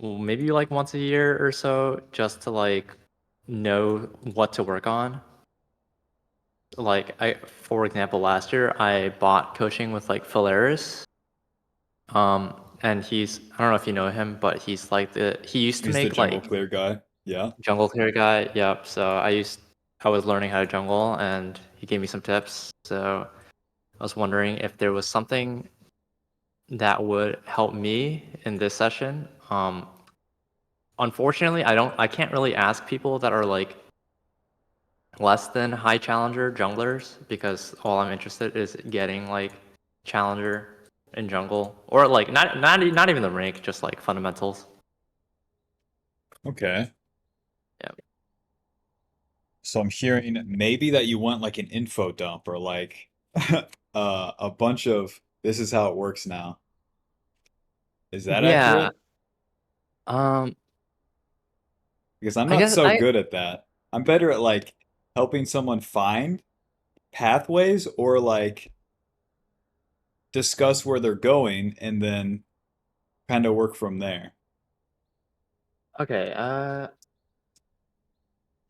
maybe like once a year or so, just to like know what to work on. Like for example, last year I bought coaching with like Phalaris. And I don't know if you know him, but he's like he used to He's the make jungle like clear guy. Yeah. jungle clear guy. Yep. So I was learning how to jungle, and he gave me some tips. So I was wondering if there was something that would help me in this session. Unfortunately, I can't really ask people that are like less than high challenger junglers because all I'm interested is getting like challenger in jungle, or like not even the rank, just like fundamentals. Okay. Yeah. So I'm hearing maybe that you want like an info dump or like a bunch of this is how it works now. Is that Yeah. accurate? Um, Because I'm I not guess so I good at that. I'm better at like helping someone find pathways or like discuss where they're going and then kind of work from there. okay.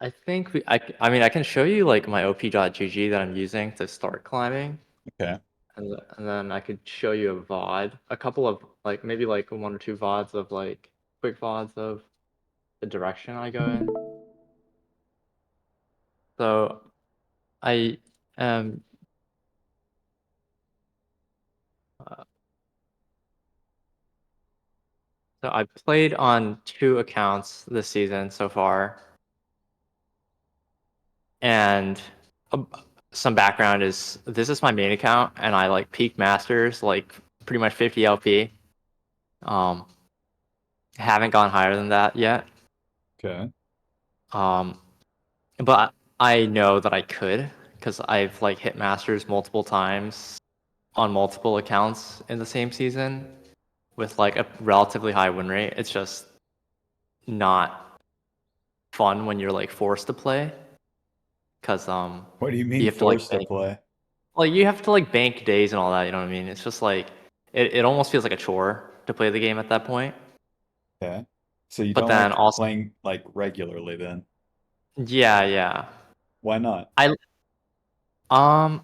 I think I mean I can show you like my op.gg that I'm using to start climbing, Okay. and then I could show you a VOD, a couple of like maybe like one or two VODs of like quick VODs of the direction I go in. So I um uh, so I played on two accounts this season so far, and uh, some background is this is my main account, and I like peak masters like pretty much 50 LP. Um, haven't gone higher than that yet. Okay. Um, but I know that I could because I've like hit masters multiple times on multiple accounts in the same season with like a relatively high win rate. It's just not fun when you're like forced to play because What do you you mean have to like forced to play? you have to like bank days and all that. You know what I mean? It's just like it almost feels like a chore to play the game at that point. Okay. So you But don't then like also, playing like regularly then? yeah. Why not? I um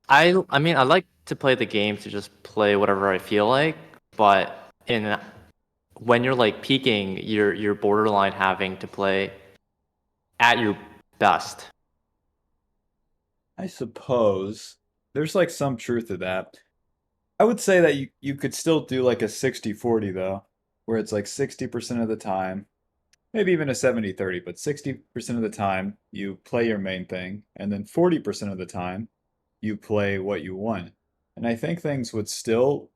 I mean I like to play the game to just play whatever I feel like, but in when you're like peaking, you're borderline having to play at your best. I suppose there's like some truth to that. I would say that you could still do like a 60-40 though, where it's like 60% of the time, maybe even a 70-30, but 60% of the time you play your main thing, and then 40% of the time you play what you want. And I think things would still,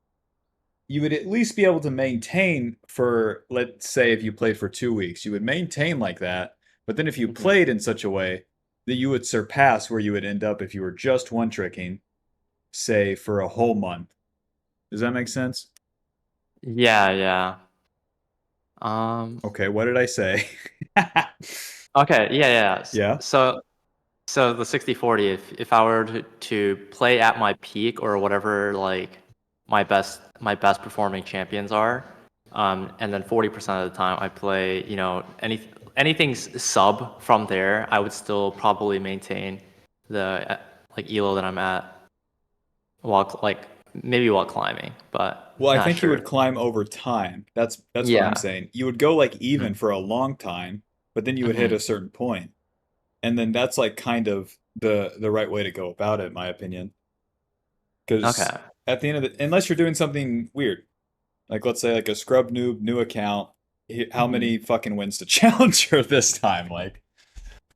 you would at least be able to maintain for, let's say, if you played for 2 weeks, you would maintain like that. But then if you Mhm. played in such a way that you would surpass where you would end up if you were just one tricking, say, for a whole month. Does that make sense? Yeah. Um. Okay, what did I say? Okay. Yeah. Yeah. So the 60/40, if I were to play at my peak or whatever like my best performing champions are, and then 40% of the time I play, anything's sub from there, I would still probably maintain the like elo that I'm at while like maybe while climbing, but Well, I not think you sure. would climb over time. That's what I'm Yeah. saying. You would go like Mhm. even for a long time, but then you would hit Mhm. a certain point. And then that's like kind of the right way to go about it, in my opinion. Because Okay. at the end of the, unless you're doing something weird, like let's say like a scrub noob, new account, how Mhm. many fucking wins to challenger this time? Like,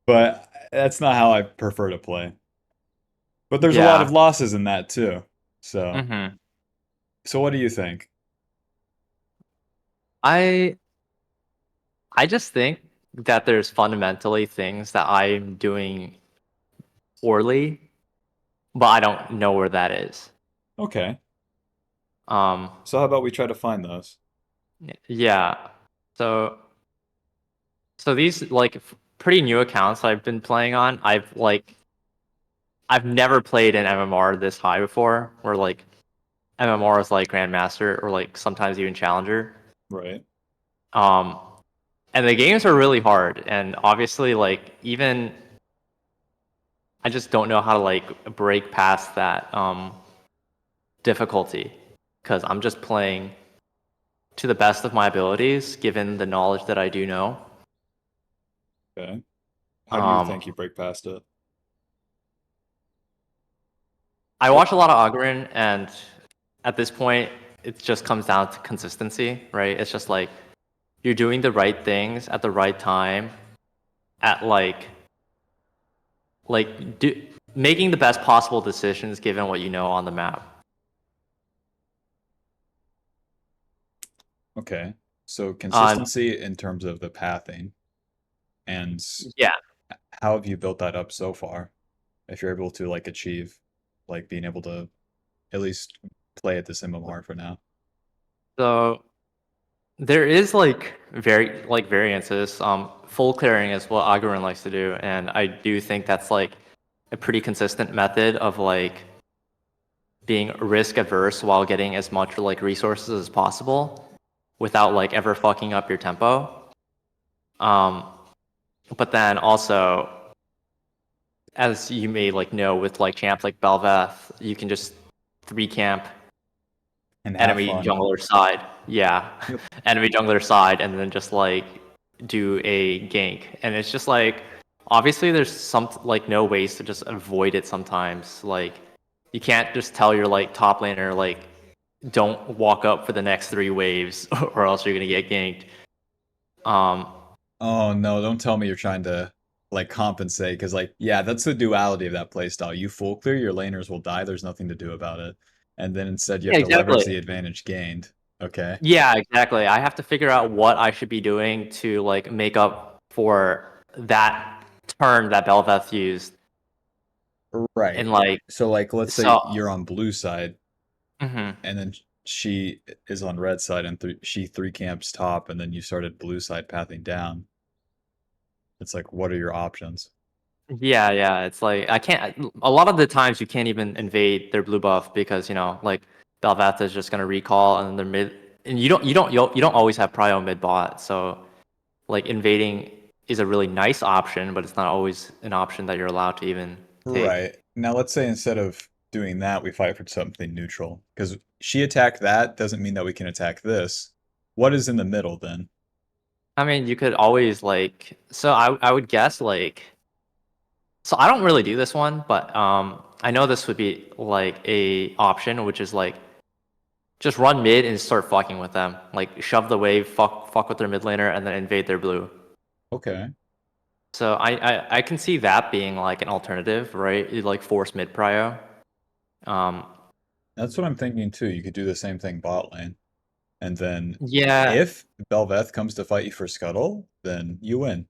but that's not how I prefer to play. But there's a lot Yeah. of losses in that too. So, Mhm. so what do you think? I I just think that there's fundamentally things that I'm doing poorly, but I don't know where that is. Okay. Um, So how about we try to find those? yeah. So so these like pretty new accounts I've been playing on, I've never played an MMR this high before, where like MMR is like Grandmaster or like sometimes even Challenger. Right. Um, and the games are really hard, and obviously, like even I just don't know how to like break past that difficulty because I'm just playing to the best of my abilities, given the knowledge that I do know. Okay. How do you Um, think you break past it? I What? watch a lot of Ogren, and at this point, it just comes down to consistency, right? It's just like you're doing the right things at the right time, at making the best possible decisions given what you know on the map. Okay. So Um, consistency in terms of the pathing, and yeah. how have you built that up so far? If you're able to like achieve like being able to at least play at this MMR for now. So there is like variances. Full clearing is what Agharon likes to do, and I do think that's like a pretty consistent method of like being risk adverse while getting as much like resources as possible without like ever fucking up your tempo. Um, but then also, as you may like know, with like champs like Bel'Veth, you can just three camp And have enemy fun. jungler side. Yeah. Yep. Enemy jungler side and then just like do a gank. And it's just like obviously there's some like no ways to just avoid it sometimes. Like you can't just tell your like top laner like don't walk up for the next three waves or else you're gonna get ganked. Um Oh no, don't tell me you're trying to like compensate because like yeah, that's the duality of that playstyle. You full clear, your laners will die, there's nothing to do about it. And then instead you yeah, have to leverage exactly. the advantage gained. Okay. Yeah, exactly. I have to figure out what I should be doing to like make up for that turn that Bel'Veth used. Right. And like So like let's say so you're on blue side mhm. and then she is on red side and she three camps top and then you started blue side pathing down. It's like what are your options? Yeah, yeah. It's like I can't. A lot of the times you can't even invade their blue buff because like Bel'Veth is just gonna recall and they're mid. And you don't always have prio mid bot. So like invading is a really nice option, but it's not always an option that you're allowed to even take. Right. Now let's say instead of doing that, we fight for something neutral. Because she attacked that doesn't mean that we can attack this. What is in the middle then? I mean, you could always like. So I would guess like. So I don't really do this one, but I know this would be like a option, which is like just run mid and start fucking with them. Like shove the wave, fuck with their mid laner, and then invade their blue. Okay. So I can see that being like an alternative, right? You like force mid prio. Um, That's what I'm thinking too. You could do the same thing bot lane. And then yeah, if Belveth comes to fight you for Scuttle, then you win.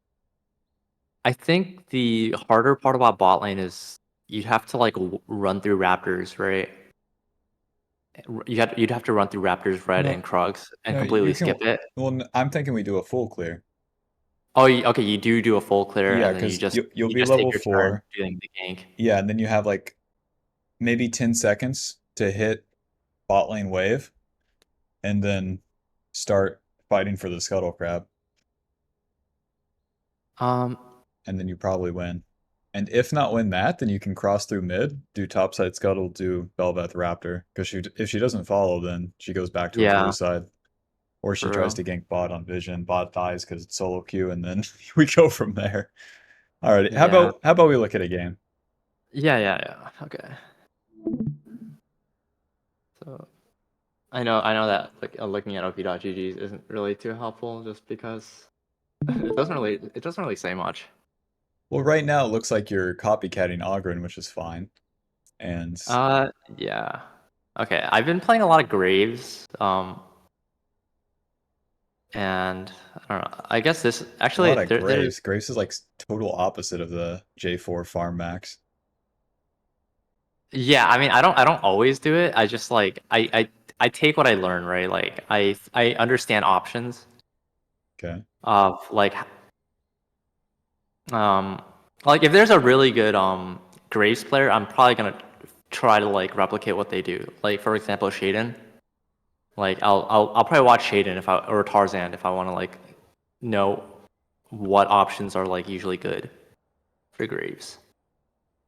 I think the harder part about bot lane is you'd have to like run through Raptors, right? You'd have to run through Raptors, Red, No, and Krugs and no, completely you can. skip it. Well, I'm thinking we do a full clear. Oh, okay, you do a full clear, Yeah, and then because you'll you be just take level your turn 4. doing the gank. Yeah, and then you have like maybe 10 seconds to hit bot lane wave and then start fighting for the Scuttle Crab. Um, And then you probably win. And if not win that, then you can cross through mid, do topside scuttle, do Belveth Raptor. Because if she doesn't follow, then she goes back to her blue yeah, side. Or she for tries real. to gank bot on Vision, bot dies because it's solo queue, and then we go from there. Alright, Yeah, how about we look at a game? yeah. Okay. So I know that like looking at op.gg isn't really too helpful, just because it doesn't really say much. Well, right now it looks like you're copycatting Ogren, which is fine. And Uh, yeah. Okay, I've been playing a lot of Graves. And I don't know. I guess this a actually lot of there's Graves. Graves is like total opposite of the J4 farm max. yeah. I mean, I don't always do it. I just like I take what I learn, right? Like I understand options Okay. of um like if there's a really good Graves player, I'm probably gonna try to like replicate what they do. Like for example, Shaden. Like I'll probably watch Shaden if I or Tarzan if I want to like know what options are like usually good for Graves.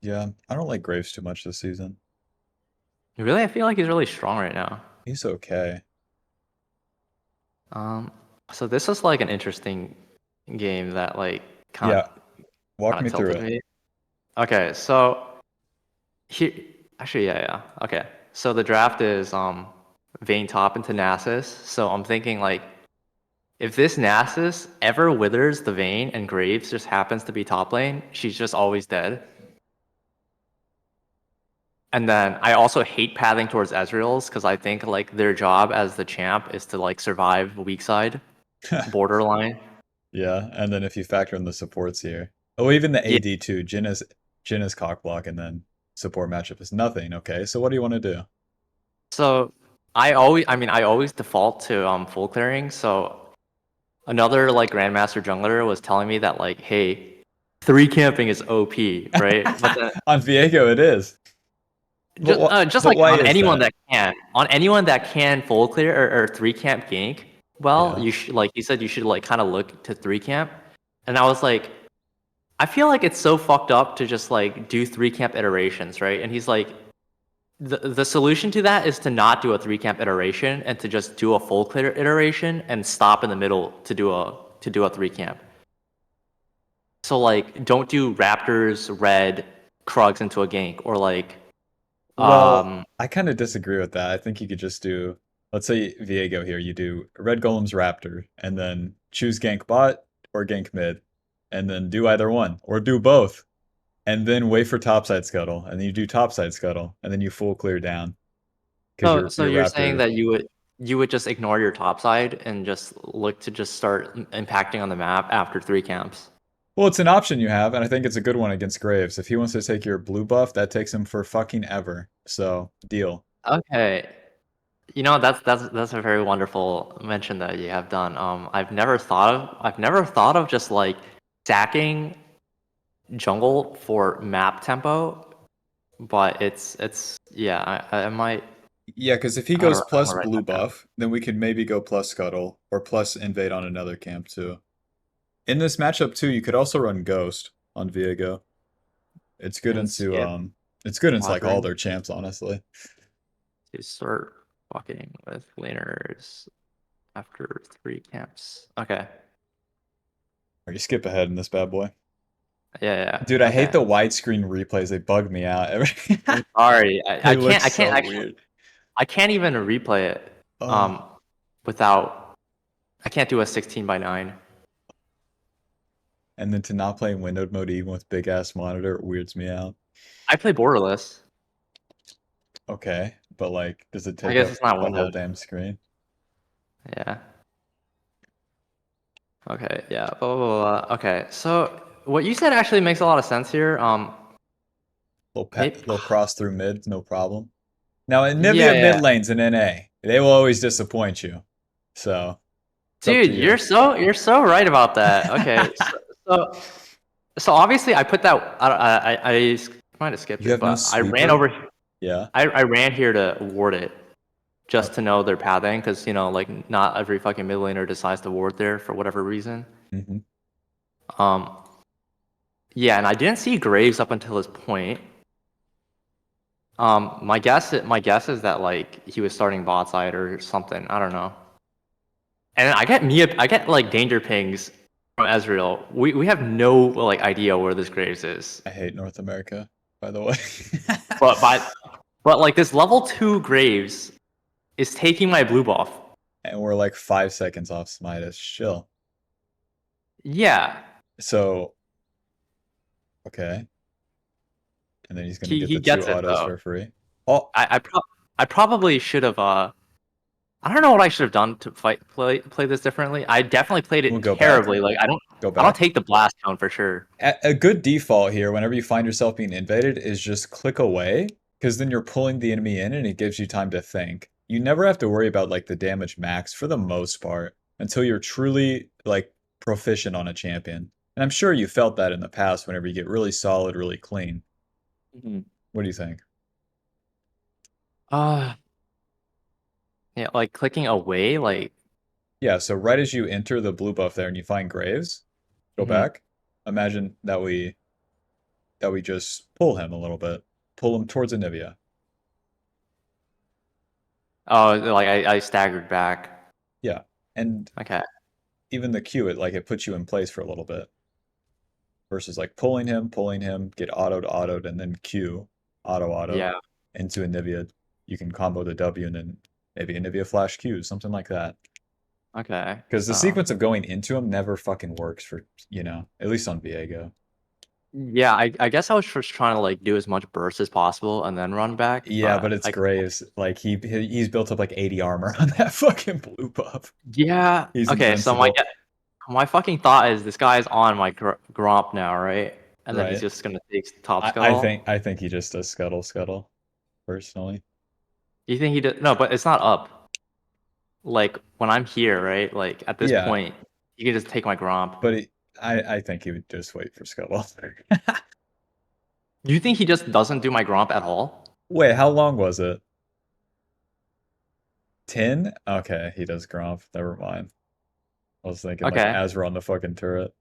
Yeah, I don't like Graves too much this season. Really, I feel like he's really strong right now. He's okay. Um, so this is like an interesting game that like kind Yeah, of walk kind of me through tilted it. me. Okay, so here actually yeah. Okay. So the draft is Vayne top into Nasus. So I'm thinking like if this Nasus ever withers the Vayne and Graves just happens to be top lane, she's just always dead. And then I also hate pathing towards Ezreal's because I think like their job as the champ is to like survive weak side, borderline. Yeah, and then if you factor in the supports here. Oh, even the Yeah. AD too. Jhin is cock block and then support matchup is nothing. Okay, so what do you want to do? So I always default to full clearing. So another like Grandmaster jungler was telling me that like, hey, three camping is OP, right? But then On Viego it is. But just but like why is that? on anyone that can full clear or three camp gank, well, Yeah. you should like he said you should like kind of look to three camp. And I was like, I feel like it's so fucked up to just like do three camp iterations, right? And he's like, the solution to that is to not do a three camp iteration and to just do a full clear iteration and stop in the middle to do a three camp. So like, don't do Raptors, Red, Krugs into a gank or like, Well, um, I kind of disagree with that. I think you could just do, let's say Viego here, you do Red Golem's Raptor, and then choose gank bot or gank mid, and then do either one, or do both, and then wait for topside scuttle, and then you do topside scuttle, and then you full clear down because so your you're saying Raptor. that you would just ignore your top side and just look to just start impacting on the map after three camps. Well, it's an option you have, and I think it's a good one against Graves. If he wants to take your blue buff, that takes him for fucking ever. So, deal. Okay. You know, that's a very wonderful mention that you have done. I've never thought of just like stacking jungle for map tempo, but it's yeah, I might Yeah, because if he goes I'm plus gonna write blue that down. buff, then we could maybe go plus scuttle or plus invade on another camp too. In this matchup too, you could also run Ghost on Viego. It's good And into skip it's good into like all quadrant their champs, honestly. to start fucking with laners after three camps. Okay. Or you skip ahead in this bad boy. Yeah, Dude, yeah. I hate Okay. the widescreen replays. They bug me out. I'm sorry. They look so Actually weird. I can't even replay it Oh, um without I can't do a 16 by 9. and then to not play in windowed mode even with big ass monitor, it weirds me out. I play borderless. Okay, but like, does it I take guess up it's not the whole windowed. damn screen? Yeah. Okay. Yeah. Blah, blah, blah, blah. Okay. So what you said actually makes a lot of sense here. Maybe. Little cross through mid, no problem. Now in Yeah. Nivea mid Yeah. lanes in NA, they will always disappoint you. So it's up to Dude, you. you're so right about that. Okay. So, so obviously I put that. I might have skipped You it, have no but sweeper? Yeah. I ran here to ward it Uh, just to know their pathing because you know like not every fucking mid laner decides to ward there for whatever reason. hmm Um. Yeah, and I didn't see Graves up until this point. My guess is that like he was starting bot side or something. I don't know. And I get like danger pings from Ezreal. We have no like idea where this Graves is. I hate North America, by the way. But by but like this level 2 Graves is taking my blue buff. And we're like 5 seconds off Smitus. Chill. Yeah. So, okay. And then he's gonna get He the two gets it autos though. for free. Oh, I probably should have I don't know what I should have done to play this differently. I definitely played we'll it go back. terribly. Like Go I don't back. take the blast count for sure. A good default here, whenever you find yourself being invaded, is just click away, because then you're pulling the enemy in and it gives you time to think. You never have to worry about like the damage max for the most part until you're truly like proficient on a champion. And I'm sure you felt that in the past whenever you get really solid, really clean. Mhm. What do you think? Uh Yeah, like clicking away, like. Yeah, so right as you enter the blue buff there and you find Graves, go Mhm. back. Imagine that we just pull him a little bit. Pull him towards Anivia. Oh, like I staggered back. Yeah. And Okay. even the Q, it puts you in place for a little bit. Versus like pulling him, get autoed, and then Q, auto, Yeah. into Anivia. You can combo the W and then maybe Anivia flash Q, something like that. Okay. Because the So. sequence of going into him never fucking works for, at least on Viego. Yeah, I guess I was just trying to like do as much burst as possible and then run back, Yeah, but but it's Graves. Like he's built up like 80 armor on that fucking blue buff. yeah. He's Okay, so my invincible, my fucking thought is this guy's on my Gromp now, right? And then he's right? just gonna take top I scuttle. think I think he just does scuttle personally. Do you think he did? No, but it's not up. Like when I'm here, right? Like at this Yeah, point, you can just take my Gromp. but I think he would just wait for scuttle. Do you think he just doesn't do my Gromp at all? Wait, how long was it? 10? Okay, he does Gromp. Never mind. I was thinking like Okay. as we're on the fucking turret.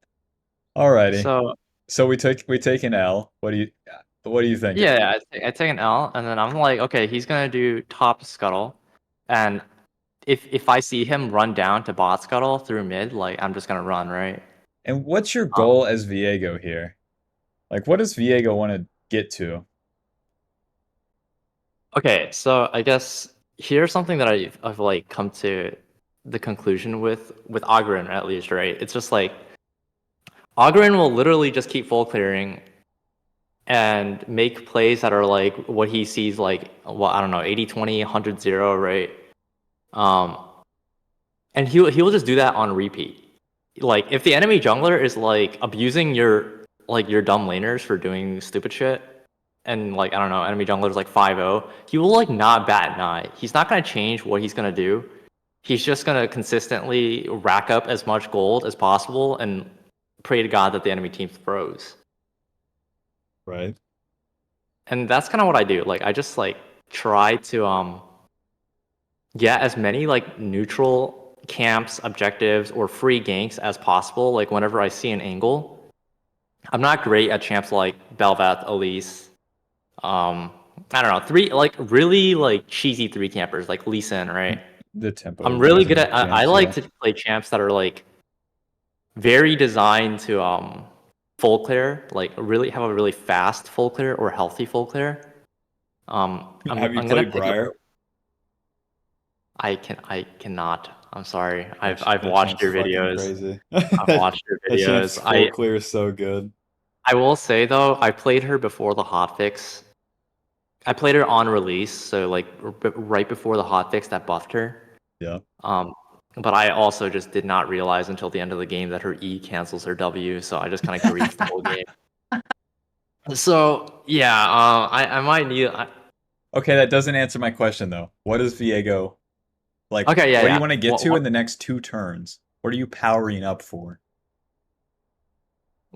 Alrighty. So So we take an L. What do you think? yeah, I take an L, and then I'm like, okay, he's gonna do top scuttle, and if I see him run down to bot scuttle through mid, like I'm just gonna run, right? And what's your Um, goal as Viego here? Like what does Viego want to get to? okay, so I guess here's something that I've like come to the conclusion with Ogren at least, right? It's just like Ogren will literally just keep full clearing and make plays that are like what he sees like well, I don't know, 80-20, 100-0, right? Um, and he'll just do that on repeat. Like if the enemy jungler is like abusing your dumb laners for doing stupid shit, and like I don't know, enemy jungler is like 5-0, he will like not bat an eye. He's not gonna change what he's gonna do. He's just gonna consistently rack up as much gold as possible and pray to God that the enemy team throws. Right. And that's kind of what I do. Like I just like try to get as many like neutral camps, objectives, or free ganks as possible. Like whenever I see an angle, I'm not great at champs like Bel'Veth, Elise. Um, I don't know, three like really like cheesy three campers like Lee Sin, right? The tempo I'm really good using at. I champs, like yeah. to play champs that are like very designed to full clear, like really have a really fast full clear or healthy full clear. Have you I'm gonna played pick a. Briar? I cannot. I'm sorry. I've That watched champ's your fucking videos. crazy. I've watched your That champ's videos. full clear is so good. I will say though, I played her before the hotfix. I played her on release, so like right before the hotfix that buffed her. Yeah. Um, but I also just did not realize until the end of the game that her E cancels her W, so I just kind of griefed the whole game. So yeah, I might need. Okay, that doesn't answer my question though. What is Viego like? Okay, yeah, What do yeah. you want to get to What, in the next 2 turns? What are you powering up for?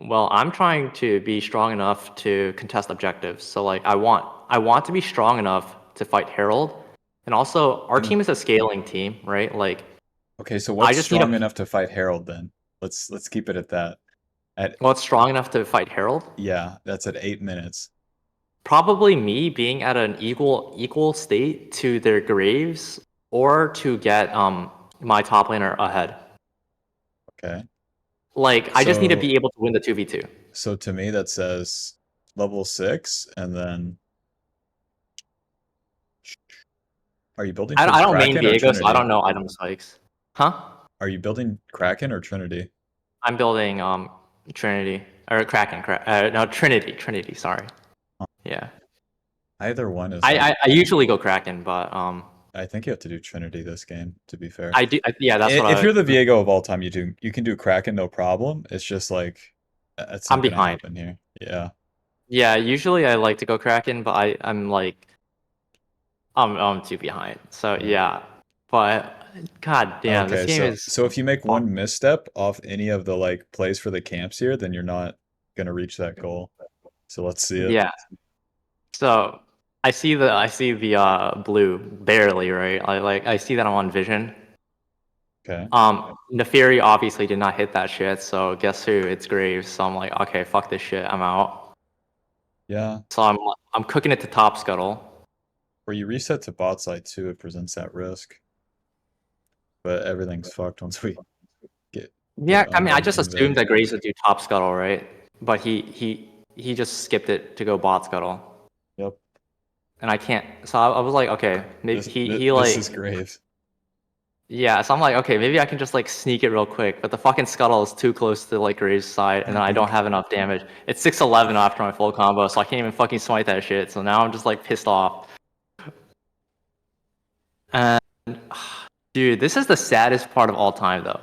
well, I'm trying to be strong enough to contest objectives. So like I want to be strong enough to fight Herald. And also our And team is a scaling team, right? Like okay, so I what's just need a strong enough to fight Harold then? Let's keep it at that. At well, it's strong enough to fight Herald. Yeah, that's at 8 minutes. Probably me being at an equal state to their graves or to get my top laner ahead. Okay. Like I just need to So be able to win the 2v2. so to me that says level 6 and then are you building towards I don't main Kraken or Viego, so I Trinity? don't know item spikes. Huh? Are you building Kraken or Trinity? I'm building Trinity or Kraken. No, Trinity. Sorry. Yeah. Either one is like I usually go Kraken, but I think you have to do Trinity this game, to be fair. I do. Yeah, that's what If you're the I. Viego of all time, you can do Kraken no problem. It's just like that's I'm not gonna behind. happen here. Yeah. Yeah, usually I like to go Kraken, but I'm like I'm too behind. So Yeah. yeah, but god damn, this Okay, game so is. so if you make one misstep off any of the like plays for the camps here, then you're not gonna reach that goal. So let's see it. Yeah. So I see the blue barely, right? I see that I'm on vision. Okay. Neferi obviously did not hit that shit, so guess who? It's Graves. So I'm like, okay, fuck this shit. I'm out. Yeah. So I'm cooking it to top scuttle. Where you reset to bot side too, it presents that risk. But everything's fucked once we get Yeah, I mean, I just assumed invade. that Graves would do top scuttle, right? But he just skipped it to go bot scuttle, Yep. and I can't. So I was like, okay, maybe he This is like Graves. yeah. So I'm like, okay, maybe I can just like sneak it real quick. But the fucking scuttle is too close to like Graves' side, and then I don't have enough damage. It's 611 after my full combo, so I can't even fucking smite that shit. So now I'm just like pissed off. And dude, this is the saddest part of all time, though.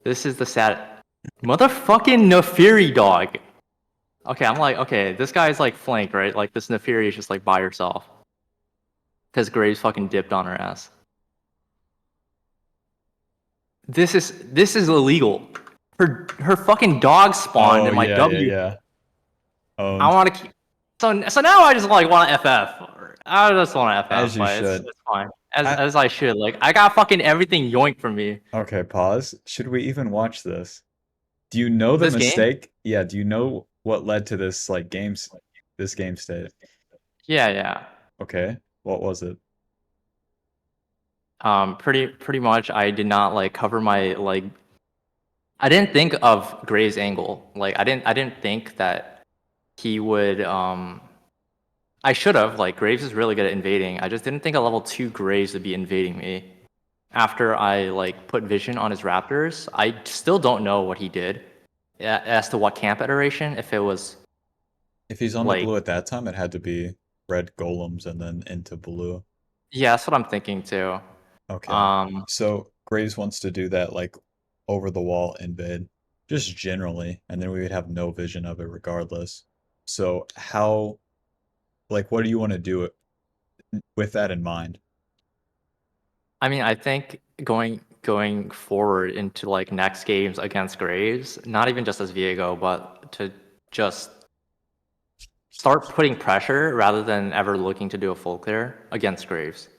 This is the sad motherfucking Neferi dog. Okay, I'm like, okay, this guy's like flanked, right? Like this Neferi is just like by herself. Because Graves fucking dipped on her ass. This is illegal. Her fucking dog spawned Oh in my yeah, yeah, W. yeah. I Owned. want to keep. So now I just like want to FF. I just want to As FF, you but should. it's fine. As I, as I should. Like I got fucking everything yoinked from me. okay, pause. Should we even watch this? Do you know the This game? mistake? Yeah, do you know what led to this like this game state? Yeah, yeah. Okay. What was it? Pretty much. I did not like cover my like. I didn't think of Gray's angle. Like I didn't think that he would. I should have. Like Graves is really good at invading. I just didn't think a level 2 Graves would be invading me. After I like put vision on his raptors, I still don't know what he did as to what camp iteration. If it was If he's on the like, blue at that time, it had to be red golems and then into blue. yeah, that's what I'm thinking too. Okay. Um, So Graves wants to do that like over the wall invade, just generally, and then we would have no vision of it regardless. So how, like, what do you want to do with that in mind? I mean, I think going forward into like next games against Graves, not even just as Viego, but to just start putting pressure rather than ever looking to do a full clear against Graves.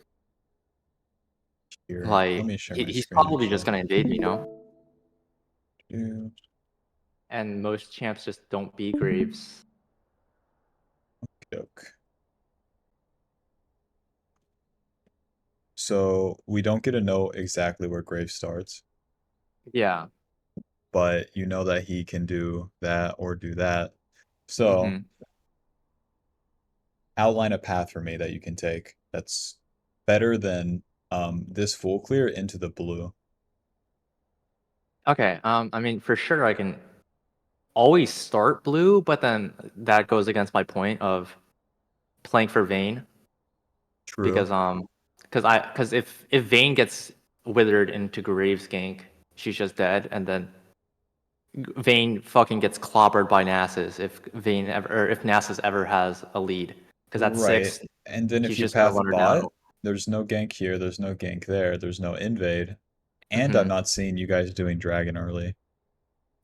Here, let Like me share my he's screen probably just actually. gonna invade me, you know? Do- And most champs just don't beat Graves. Joke. So we don't get to know exactly where Graves starts, Yeah. but you know that he can do that or do that. So hmm outline a path for me that you can take that's better than this full clear into the blue. Okay. I mean, for sure, I can always start blue, but then that goes against my point of playing for Vayne True. because if Vayne gets withered into Graves gank, she's just dead, and then Vayne fucking gets clobbered by Nasus if Vayne ever or if Nasus ever has a lead because at Right. 6 And then if he's you just gonna path run her bot, down. there's no gank here, there's no gank there, there's no invade. And I'm hmm not seeing you guys doing dragon early.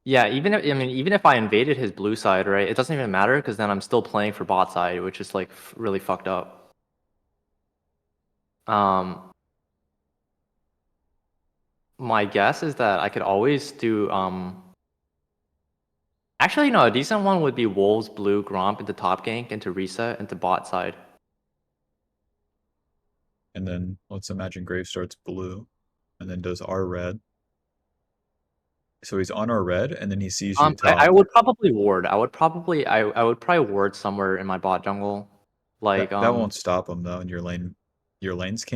Yeah, even if I invaded his blue side, right, it doesn't even matter because then I'm still playing for bot side, which is like really fucked up. Um, my guess is that I could always do actually no, a decent one would be Wolves blue Gromp into top gank into reset into bot side. And then let's imagine Grave starts blue and then does our red. So he's on our red and then he sees you I top. would probably ward. I would probably ward somewhere in my bot jungle. Like That won't stop him though, and your lanes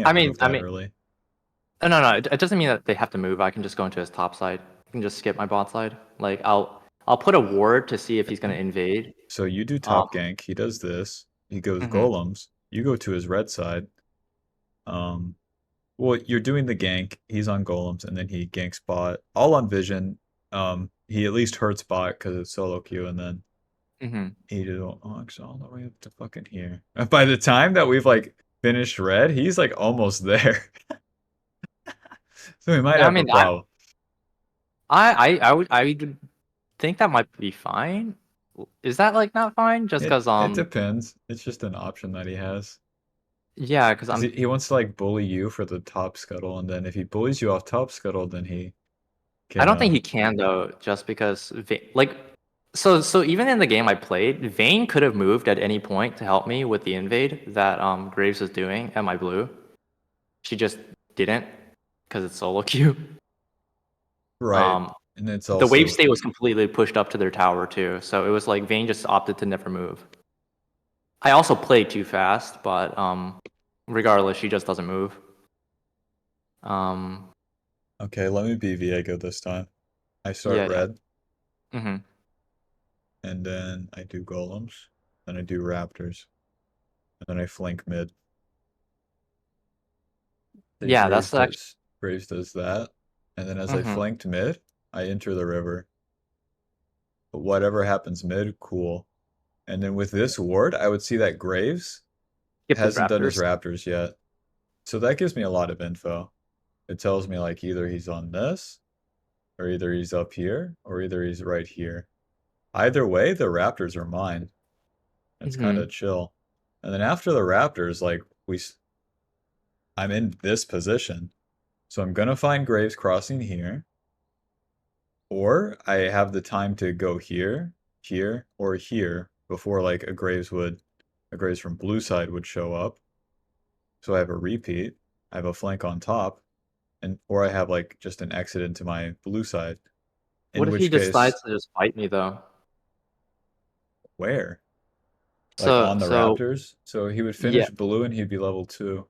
I can't mean move I that mean early. no, it doesn't mean that they have to move. I can just go into his top side. I can just skip my bot side. Like I'll put a ward to see if he's gonna invade. So you do Um top gank, he does this, he goes mhm, golems, you go to his red side. Um well, you're doing the gank, he's on golems, and then he ganks bot. All on vision. He at least hurts bot because it's solo queue, and then mhm. he did actually all the way up to fucking here. And by the time that we've like finished red, he's like almost there. So we might Yeah, I have a mean problem. I would think that might be fine. Is that like not fine? Just It because it depends. It's just an option that he has. yeah, because Because he wants to like bully you for the top scuttle, and then if he bullies you off top scuttle, then he I can don't think he can though, just because like so even in the game I played, Vayne could have moved at any point to help me with the invade that Graves was doing at my blue. She just didn't because it's solo queue. right. Um, And it's the wave also state was completely pushed up to their tower too, so it was like Vayne just opted to never move. I also played too fast, but regardless, she just doesn't move. Um, okay. Let me be Viego this time. I start yeah, yeah. red, hmm and then I do golems, then I do raptors, and then I flank mid. Then Yeah, that's actually. Graves does that, and then as I hmm flanked mid, I enter the river. But whatever happens mid, cool. And then with this ward, I would see that Graves Skip his hasn't done his raptors. raptors yet. So that gives me a lot of info. It tells me like either he's on this, or either he's up here, or either he's right here. Either way, the raptors are mine. It's kind hmm of chill. And then after the raptors, like I'm in this position. So I'm gonna find Graves crossing here, or I have the time to go here, here, or here before like a Graves from blue side would show up. So I have a repeat, I have a flank on top, and or I have like just an exit into my blue side. What In if he which case, decides to just fight me though? where? Like So on the so Raptors? So he would yeah. finish blue and he'd be level 2.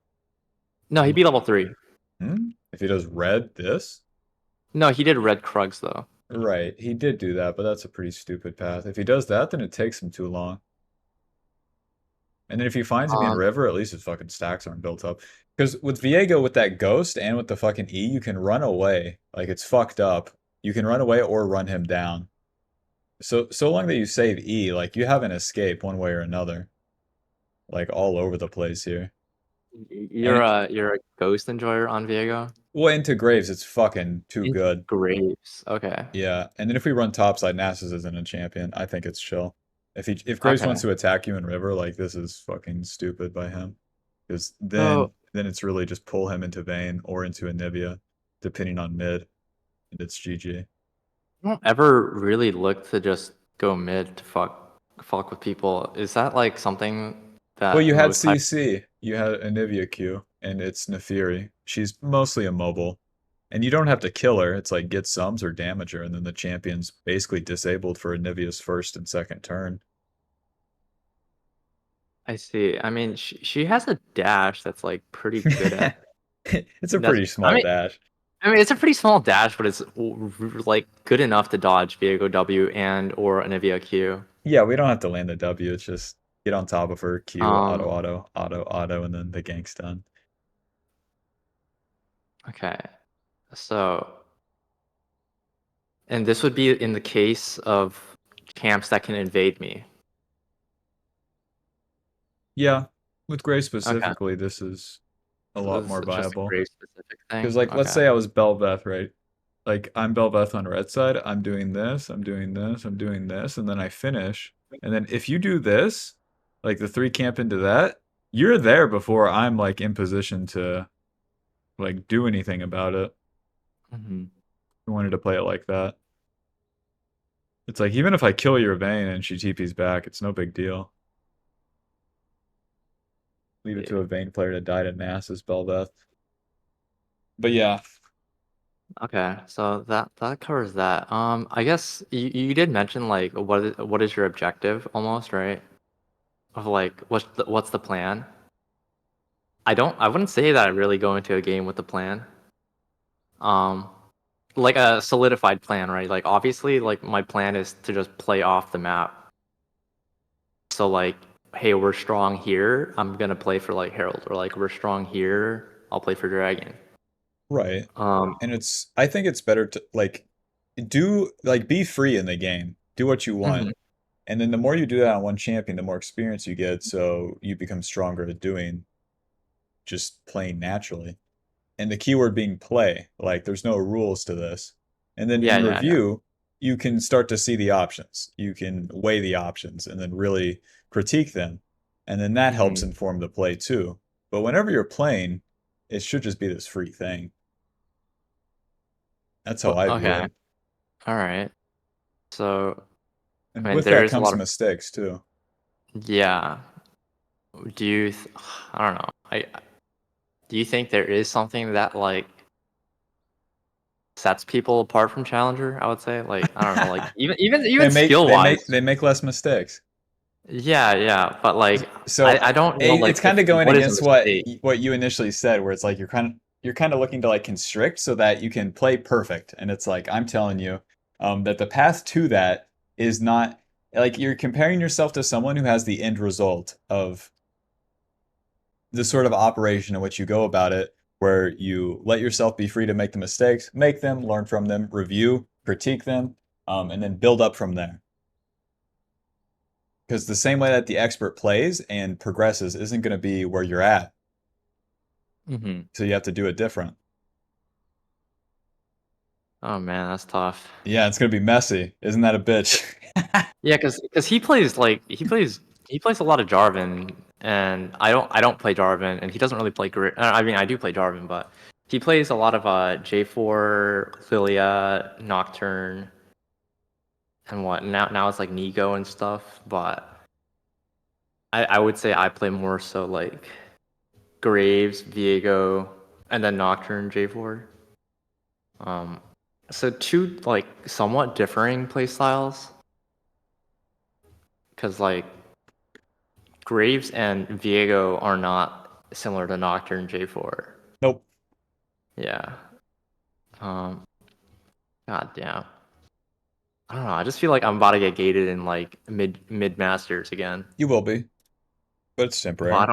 No, he'd Hmm? be level 3. If he does red, this? No, he did red Krugs though. Right, he did do that, but that's a pretty stupid path. If he does that, then it takes him too long. And then if he finds me in Um, river, at least his fucking stacks aren't built up. Because with Viego, with that ghost and with the fucking E, you can run away. Like it's fucked up. You can run away or run him down. So long that you save E, like you have an escape one way or another. Like all over the place here. And you're a ghost enjoyer on Viego? well, into Graves, it's fucking too Into good. Graves. Okay. Yeah, and then if we run topside, Nasus isn't a champion. I think it's chill. If Graves wants Okay. to attack you in river, like this is fucking stupid by him. Because So then it's really just pull him into Vayne or into Anivia, depending on mid, and it's GG. I don't ever really look to just go mid to fuck with people. Is that like something Well, that you had most high CC, you had Anivia Q, and it's Nefiri. She's mostly immobile. And you don't have to kill her. It's like get sums or damage her, and then the champion's basically disabled for Anivia's first and second turn. I see. I mean, she has a dash that's like pretty good at It's a that's pretty I small mean dash. I mean it's a pretty small dash, but it's like good enough to dodge Viego W and or Anivia Q. Yeah, we don't have to land the W. It's just get on top of her, Q, auto, Um auto, auto, auto, and then the gank's done. okay. So and this would be in the case of camps that can invade me. Yeah, with Gray Okay. specifically, this is a So lot this more is just a viable. grave specific Because, thing. like, let's Okay. say I was Belveth, right? Like, I'm Belveth on red side. I'm doing this, I'm doing this, I'm doing this, and then I finish. And then if you do this, like the three camp into that, you're there before I'm, like, in position to, like, do anything about it. hmm You wanted to play it like that. It's like, even if I kill your Vayne and she TP's back, it's no big deal. Leave it to a Vayne player to die to Nasus Belveth. But yeah, Okay, so that covers that. I guess you did mention like what is your objective almost, right? Of like what's the plan? I wouldn't say that I really go into a game with a plan. Um, like a solidified plan, right? Like obviously like my plan is to just play off the map. So like, hey, we're strong here, I'm gonna play for like Herald, or like we're strong here, I'll play for Dragon. right. Um, And I think it's better to like be free in the game. Do what you want. mhm, And then the more you do that on one champion, the more experience you get, so you become stronger at doing just playing naturally. And the keyword being play, like there's no rules to this. And then yeah, in yeah, yeah. review, you can start to see the options. You can weigh the options and then really critique them. And then that helps Hmm. inform the play too. But whenever you're playing, it should just be this free thing. That's how Well, I view okay. it. All right. So, And I mean, with there that is a comes lot of, mistakes too. yeah. Do you, I don't know. Do you think there is something that like sets people apart from Challenger? I would say, like, I don't know, like even skill wise. They make less mistakes. Yeah, yeah, but like So I don't know it's like kind if of going what is a against mistake. what you initially said, where it's like you're kind of looking to like constrict so that you can play perfect. And it's like I'm telling you, that the path to that is not like you're comparing yourself to someone who has the end result of the sort of operation in which you go about it, where you let yourself be free to make the mistakes, make them, learn from them, review, critique them, and then build up from there. Because the same way that the expert plays and progresses isn't going to be where you're at. Hmm. So you have to do it different. Oh man, that's tough. Yeah, it's going to be messy. Isn't that a bitch? Yeah, because he plays like he plays a lot of Jarvan, and I don't play Jarvan, and he doesn't really play great. I mean, I do play Jarvan, but he plays a lot of J4, Lilia, Nocturne, and what now it's like Nigo and stuff. But I would say I play more so like Graves, Viego, and then Nocturne J4. Um, so two like somewhat differing play styles, because like Graves and Viego are not similar to Nocturne J4. Nope. Yeah. Um, God damn. I don't know. I just feel like I'm about to get gated in like mid masters again. You will be, but it's But temporary.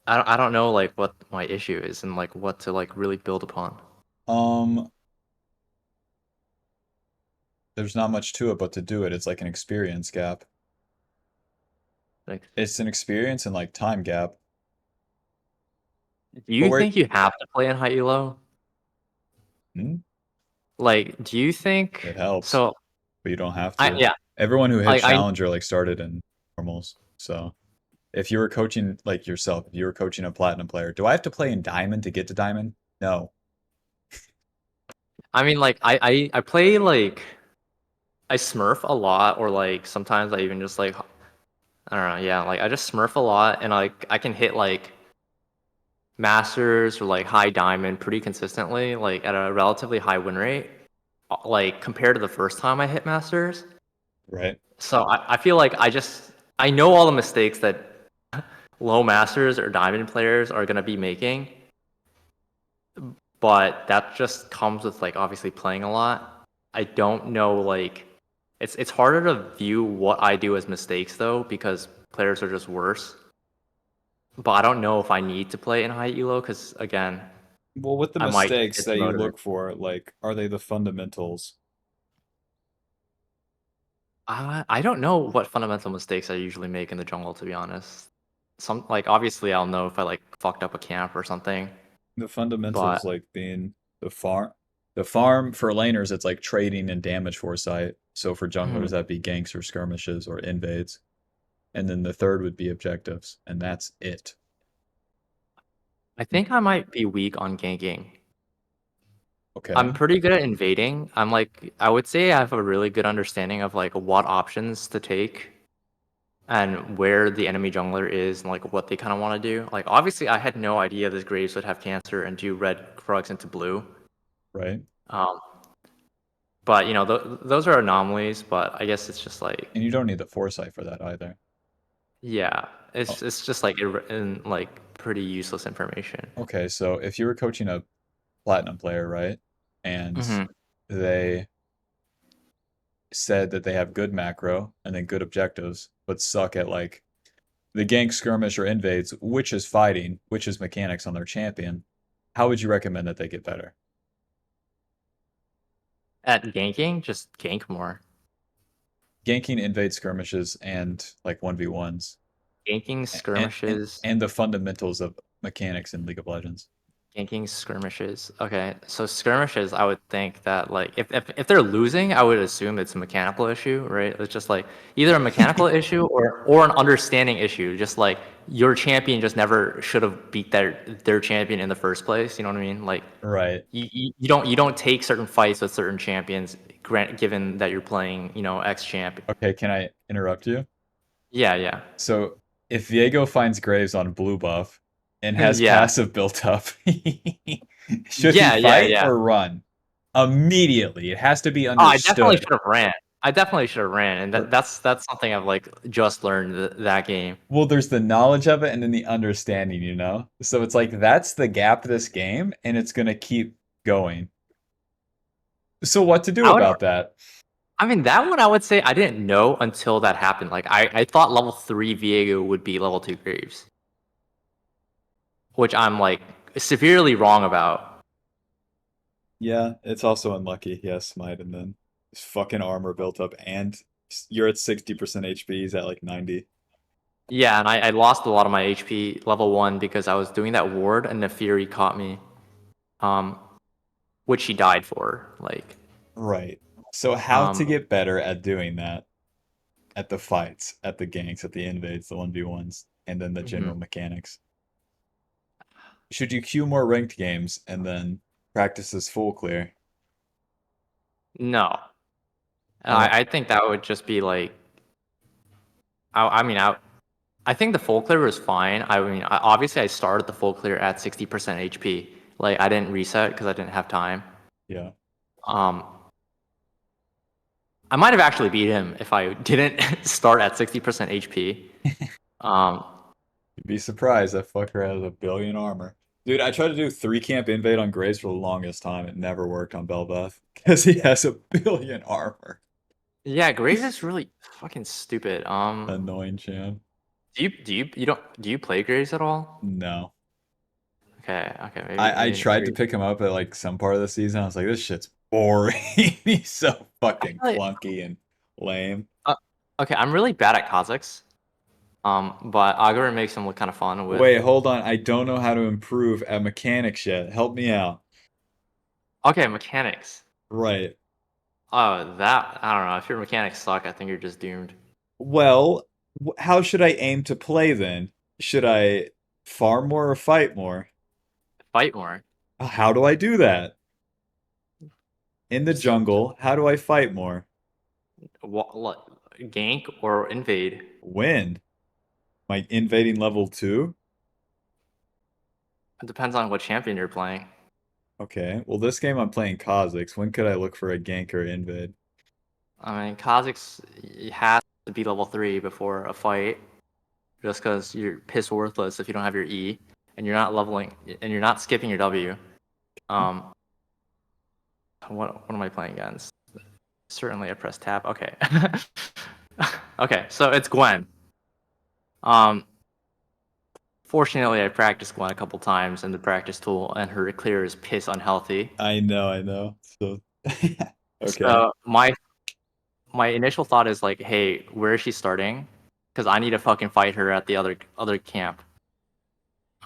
I don't know like what my issue is and like what to like really build upon. Um, there's not much to it but to do it. It's like an experience gap. Like, It's an experience and like time gap. do But you where think you have to play in high elo? hmm, Like, do you think it helps, so? but you don't have I to. yeah. Everyone who hit Like I Challenger like started in normals. So if you were coaching like yourself, if you were coaching a platinum player, do I have to play in diamond to get to diamond? No. I mean like I play like I smurf a lot or like sometimes I even just like I don't know, yeah, like I just smurf a lot and like I can hit like masters or like high diamond pretty consistently, like at a relatively high win rate, like compared to the first time I hit masters. Right? So I feel like I know all the mistakes that low masters or diamond players are gonna be making, but that just comes with like obviously playing a lot. I don't know like it's harder to view what I do as mistakes though because players are just worse. But I don't know if I need to play in high elo because again, Well, with the I might mistakes get that you demoted. look for, like, are they the fundamentals? I don't know what fundamental mistakes I usually make in the jungle to be honest. Some like obviously I'll know if I like fucked up a camp or something, The but fundamentals like being the farm the farm for laners, it's like trading and damage foresight. So for junglers, mhm. that'd be ganks or skirmishes or invades. And then the third would be objectives, and that's it. I think I might be weak on ganking. I'm Okay, pretty good at invading. I'm like I would say I have a really good understanding of like what options to take and where the enemy jungler is and like what they kind of want to do. Like obviously I had no idea this Graves would have cancer and do red Krugs into blue. right? Um, but you know those are anomalies. But I guess it's just like And you don't need the foresight for that either. yeah, Oh, it's just like like pretty useless information. okay, so if you were coaching a platinum player, right? And Hmm. they said that they have good macro and then good objectives, but suck at like the gank, skirmish, or invades, which is fighting, which is mechanics on their champion, how would you recommend that they get better? At ganking, just gank more. Ganking, invade, skirmishes, and like 1v1s, Ganking and skirmishes. and the fundamentals of mechanics in League of Legends. Ganking skirmishes. Okay, so skirmishes, I would think that like if they're losing, I would assume it's a mechanical issue, right? It's just like either a mechanical issue or an understanding issue. Just like your champion just never should have beat their champion in the first place. You know what I mean? Like Right. you don't take certain fights with certain champions, given that you're playing X champ. Okay, can I interrupt you? Yeah, yeah, So if Viego finds Graves on blue buff and has yeah, passive built up, should he yeah, yeah, fight yeah. or run? Immediately. It has to be Oh, I definitely understood. should have ran. I definitely should have ran, and R- that's something I've like just learned that game. Well, there's the knowledge of it and then the understanding, you know? So it's like that's the gap of this game, and it's gonna keep going. So what to do I would, about that? I mean, that one I would say I didn't know until that happened. Like I thought level 3 Viego would be level 2 Graves, which I'm like severely wrong about. Yeah, it's also unlucky. He has smite and then his fucking armor built up and you're at 60% HP, he's at like 90. Yeah, and I lost a lot of my HP level 1 because I was doing that ward and the Fury caught me, um, which she died for. Like, Right. So how to um, get better at doing that at the fights, at the ganks, at the invades, the 1v1s, and then the mhm. general mechanics? Should you queue more ranked games and then practice this full clear? No, Oh, I think that would just be like, I mean, I think the full clear was fine. I mean, obviously I started the full clear at 60% HP. Like I didn't reset because I didn't have time. yeah. Um, I might have actually beat him if I didn't start at 60% HP. Um, You'd be surprised that fucker has a billion armor. Dude, I tried to do 3 camp invade on Graves for the longest time. It never worked on Bel'Veth because he has a billion armor. yeah, Graves is really fucking stupid. Annoying Chan. Do you play Graves at all? No. Okay, okay, I tried to maybe. pick him up at like some part of the season. I was like, this shit's boring. He's so I fucking feel like, clunky and lame. uh, okay, I'm really bad at Kazakhs. But Agharim makes him look kind of fun with. Wait, hold on. I don't know how to improve at mechanics yet. Help me out. Okay, mechanics. Right. Oh, that I don't know. If your mechanics suck, I think you're just doomed. Well, how should I aim to play then? Should I farm more or fight more? Fight more. How do I do that? In the Just jungle, how do I fight more? what, gank or invade. When? Am I invading level 2? It depends on what champion you're playing. Okay. Well, this game I'm playing Kha'Zix. When could I look for a gank or invade? I mean, Kazakhs has to be level 3 before a fight, just because you're piss worthless if you don't have your E, and you're not leveling, and you're not skipping your W. Um, what am I playing against? Certainly, I press tab. Okay. Okay, so it's Gwen. Um, Fortunately, I practiced Gwen a couple times in the practice tool, and her clear is piss unhealthy. I know, I know. So, okay. So my initial thought is like, hey, where is she starting? Because I need to fucking fight her at the other camp.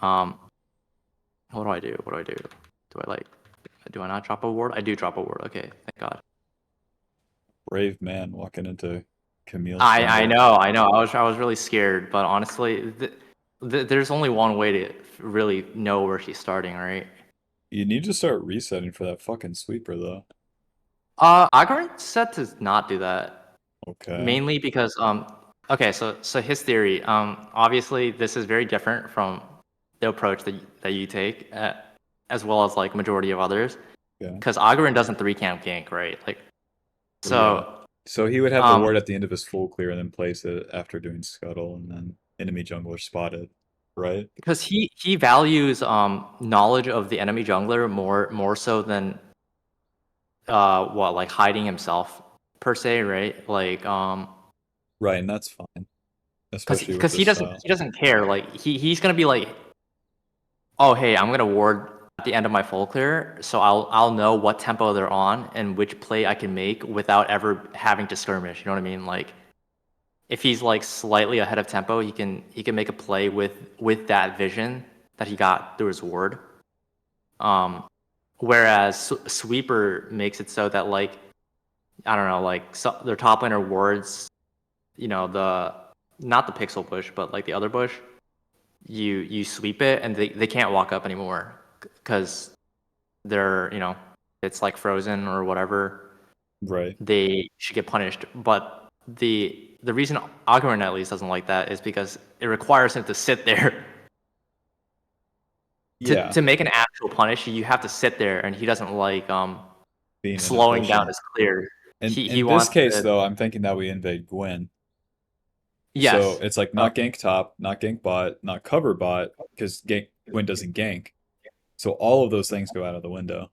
Um, what do I do? What do I do? Do I like? Do I not drop a ward? I do drop a ward. Okay, thank God. Brave man walking into Camille's I jungle. know, I know. I was really scared, but honestly, there's only one way to really know where she's starting, right? You need to start resetting for that fucking sweeper, though. Agarin said to not do that. Okay. Mainly because okay, so his theory, obviously this is very different from the approach that you take, as well as like majority of others, Yeah. because Agarin doesn't 3 camp gank, right? Like, Yeah. so So he would have the um ward at the end of his full clear and then place it after doing scuttle and then enemy jungler spotted, right? because he values knowledge of the enemy jungler more so than what, like hiding himself per se, right? Like Right, and that's fine, because especially with because this style. he doesn't care. Like he's gonna be like, oh hey, I'm gonna ward at the end of my full clear, so I'll know what tempo they're on and which play I can make without ever having to skirmish. You know what I mean? Like if he's like slightly ahead of tempo, he can make a play with that vision that he got through his ward. Whereas sweeper makes it so that like I don't know, like their top laner wards, the not the pixel bush, but like the other bush. You sweep it and they can't walk up anymore because they're it's like frozen or whatever. Right. They should get punished. But the reason Ogren at least doesn't like that is because it requires him to sit there. to Yeah. to make an actual punish, you have to sit there, and he doesn't like Being slowing down inefficient. his clear. And He in this wants case, to. though, I'm thinking that we invade Gwyn. So Yes. it's like Uh, not gank top, not gank bot, not cover bot, because gank Gwyn doesn't gank. So all of those things go out of the window.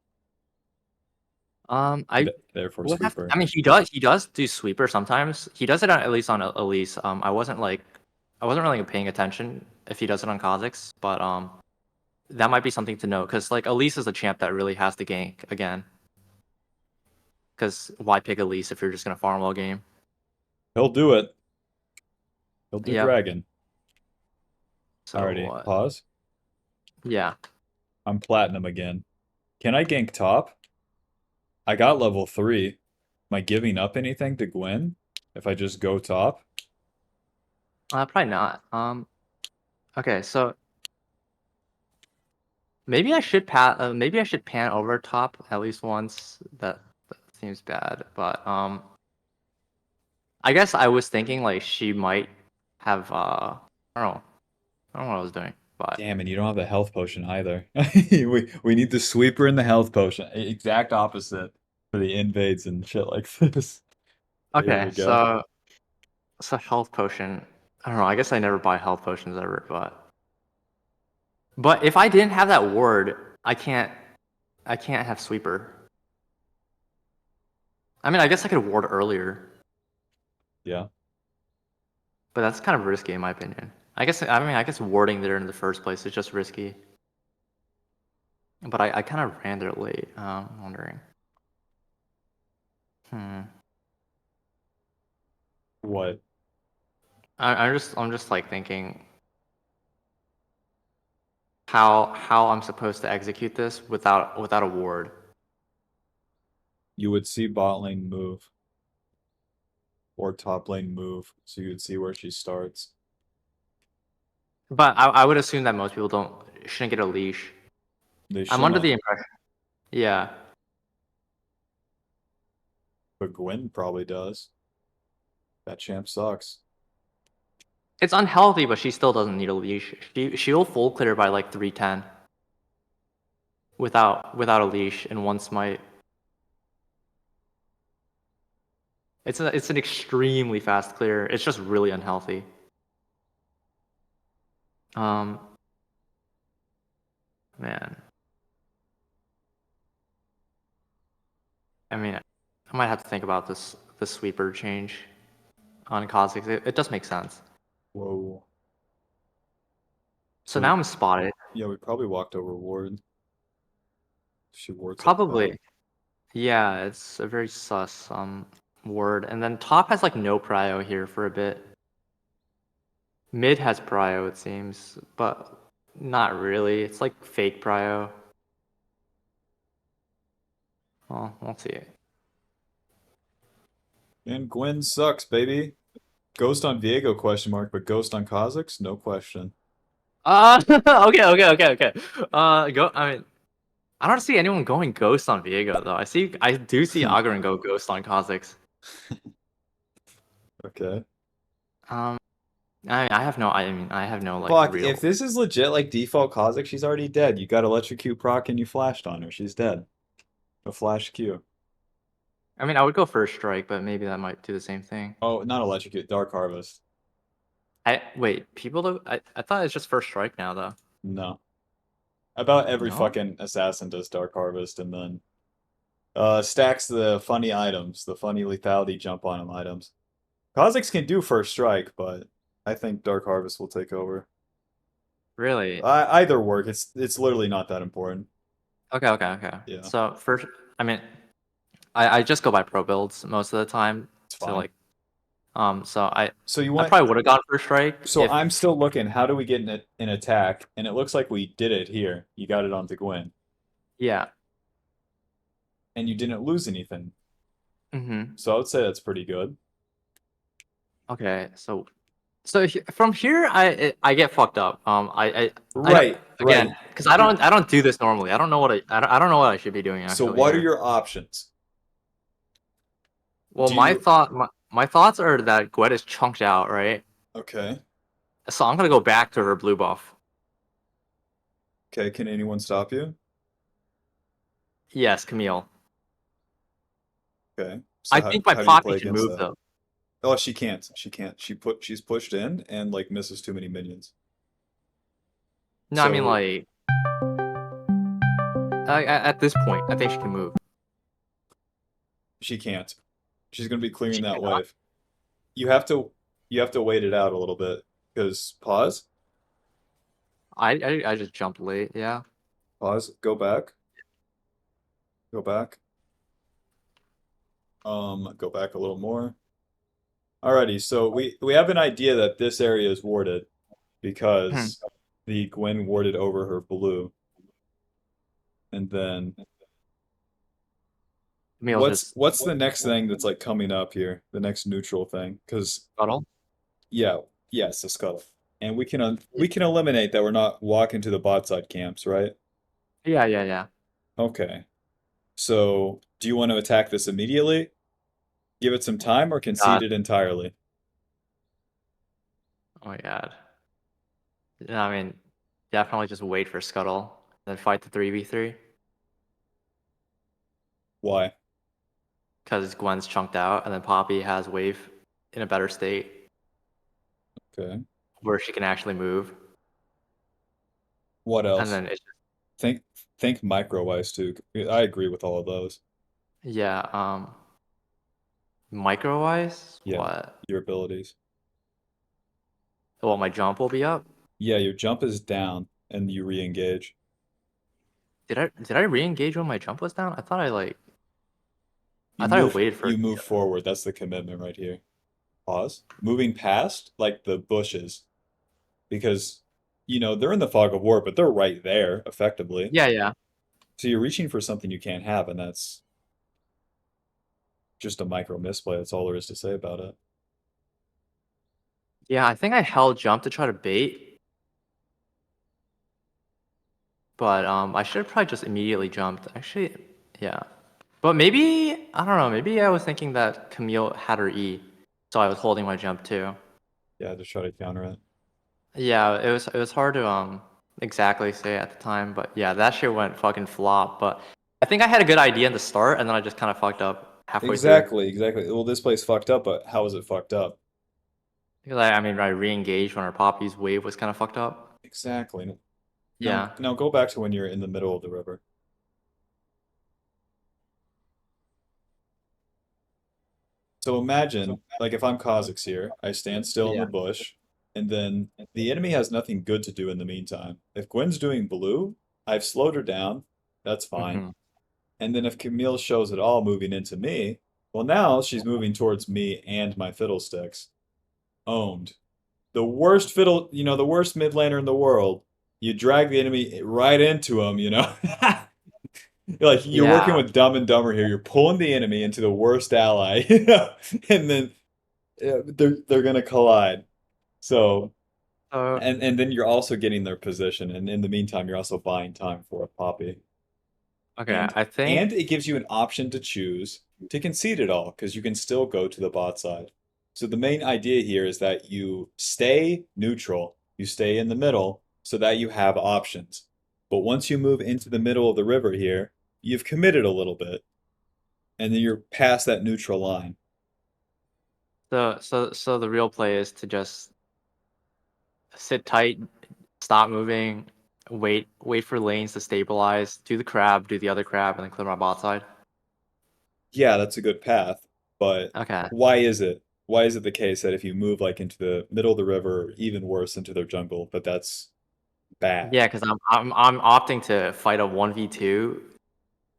I Therefore, would have. sweeper. I mean, he does do sweeper sometimes. He does it at least on Elise. I wasn't really paying attention if he does it on Kha'Zix, but that might be something to note because like Elise is a champ that really has to gank again. Because why pick Elise if you're just gonna farm all game? He'll do it. He'll do Yep. dragon. So Alrighty, what? pause. Yeah. I'm platinum again. Can I gank top? I got level 3. Am I giving up anything to Gwyn if I just go top? Probably not. Okay, so maybe I should pan over top at least once. That seems bad, but I guess I was thinking like she might have I don't know. I don't know what I was doing, but Damn, and you don't have the health potion either. We need the sweeper and the health potion. Exact opposite for the invades and shit like this. Here okay. we go. So health potion. I don't know. I guess I never buy health potions ever, but if I didn't have that ward, I can't have sweeper. I mean, I guess I could ward earlier, Yeah. but that's kind of risky in my opinion. I guess warding there in the first place is just risky. But I kind of ran there late. I'm wondering. Hmm. What? I'm just like thinking how I'm supposed to execute this without a ward. You would see bot lane move or top lane move, so you would see where she starts. But I would assume that most people shouldn't get a leash. They I'm under shouldn't, the impression. Yeah. but Gwyn probably does. That champ sucks. It's unhealthy, but she still doesn't need a leash. She'll full clear by like 310 without a leash and one smite. It's an extremely fast clear. It's just really unhealthy. Um, Man. I mean, I might have to think about this sweeper change on Kha'Zix. It does make sense. Whoa. So now I'm spotted. Yeah, we probably walked over ward. She wards like that. Probably. Yeah, it's a very sus word. And then top has like no prio here for a bit. Mid has prio, it seems, but not really. It's like fake prio. Well, we'll see. And Gwyn sucks, baby. Ghost on Viego, question mark, but Ghost on Kha'Zix? No question. Okay. Go. I mean, I don't see anyone going ghost on Viego though. I do see Agarin go ghost on Kha'Zix. Okay. Um, I have no like Fuck, real. if this is legit like default Kha'Zix, she's already dead. You got electrocute proc and you flashed on her. She's dead. A flash Q. I mean, I would go first strike, but maybe that might do the same thing. Oh, not electrocute, Dark Harvest. I thought it's just first strike now though. No. About every No, fucking assassin does Dark Harvest and then stacks the funny items, the funny lethality jump on them items. Kha'Zix can do first strike, but I think Dark Harvest will take over. really. Either work. It's literally not that important. Okay. Yeah, So first, I mean, I just go by pro builds most of the time it's to fine. like. So So you I want probably would have gone first strike so if. I'm still looking, how do we get an attack? And it looks like we did it here. You got it onto Gwyn. Yeah. and you didn't lose anything. Mm-hmm. So I would say that's pretty good. Okay. From here, I get fucked up. I don't, Right, again, right. because I don't do this normally. I don't know what I don't know what I should be doing So actually what are here. your options? Well, Do you my thoughts are that Gwet is chunked out, right? okay? So I'm gonna go back to her blue buff. Okay, can anyone stop you? Yes, Camille. Okay. So I how think my how do you Poppy play should against move that? though. Oh, she can't. She can't. She's pushed in and like misses too many minions. No, I mean So like at this point, I think she can move. she can't. She's gonna be clearing She that cannot. wave. You have to you have to wait it out a little bit because I just jumped late. Yeah. go back, go back a little more. Alrighty, so we have an idea that this area is warded because the Gwen warded over her blue, and then Camille's what's just what's the next thing that's like coming up here? The next neutral thing? Because scuttle. yeah, yes, the scuttle, and we can eliminate that we're not walking to the bot side camps, right? Yeah, yeah, yeah. Okay. So do you want to attack this immediately? Give it some time or concede God. it entirely? Oh my God. Yeah, I mean, definitely just wait for scuttle, then fight the 3v3 Why? because Gwen's chunked out, and then Poppy has wave in a better state Okay. where she can actually move, What and else? then it's Think think micro-wise too. I agree with all of those. yeah. Micro wise, Yeah, what? your abilities. Well, my jump will be up. Yeah, your jump is down and you re-engage. Did I re-engage when my jump was down? I thought I waited for You it. move forward. That's the commitment right here. Pause. Moving past like the bushes because they're in the fog of war, but they're right there effectively. Yeah, yeah, So you're reaching for something you can't have, and that's just a micro misplay. That's all there is to say about it. yeah. I think I held jump to try to bait, but I should have probably just immediately jumped. Actually, yeah. But maybe I don't know. Maybe I was thinking that Camille had her E, so I was holding my jump too. Yeah, just try to counter it. Yeah, it was hard to exactly say at the time, but yeah, that shit went fucking flop. But I think I had a good idea in the start, and then I just kind of fucked up halfway through. Exactly, exactly. Well, this place fucked up, but how was it fucked up? Because I mean, I re-engaged when our Poppy's wave was kind of fucked up. Exactly. Now, Yeah, now go back to when you're in the middle of the river. So imagine, like if I'm Kha'Zix here, I stand still in the yeah. bush, and then the enemy has nothing good to do in the meantime. If Gwen's doing blue, I've slowed her down. That's fine. Hmm. And then if Camille shows at all moving into me, well, now she's moving towards me and my fiddlesticks. Owned. The worst the worst mid laner in the world. You drag the enemy right into him. You're working Yeah. with Dumb and Dumber here. You're pulling the enemy into the worst ally, and then they're gonna collide. So So and then you're also getting their position, and in the meantime, you're also buying time for a Poppy, okay, and I think and it gives you an option to choose to concede it all because you can still go to the bot side. So the main idea here is that you stay neutral, you stay in the middle, so that you have options. But once you move into the middle of the river here, you've committed a little bit, and then you're past that neutral line. so the real play is to just sit tight, stop moving, wait for lanes to stabilize, do the crab, do the other crab, and then clear my bot side. Yeah, that's a good path, but Okay. why is it? Why is it the case that if you move like into the middle of the river, or even worse into their jungle, but that's bad? Yeah, because I'm opting to fight a 1v2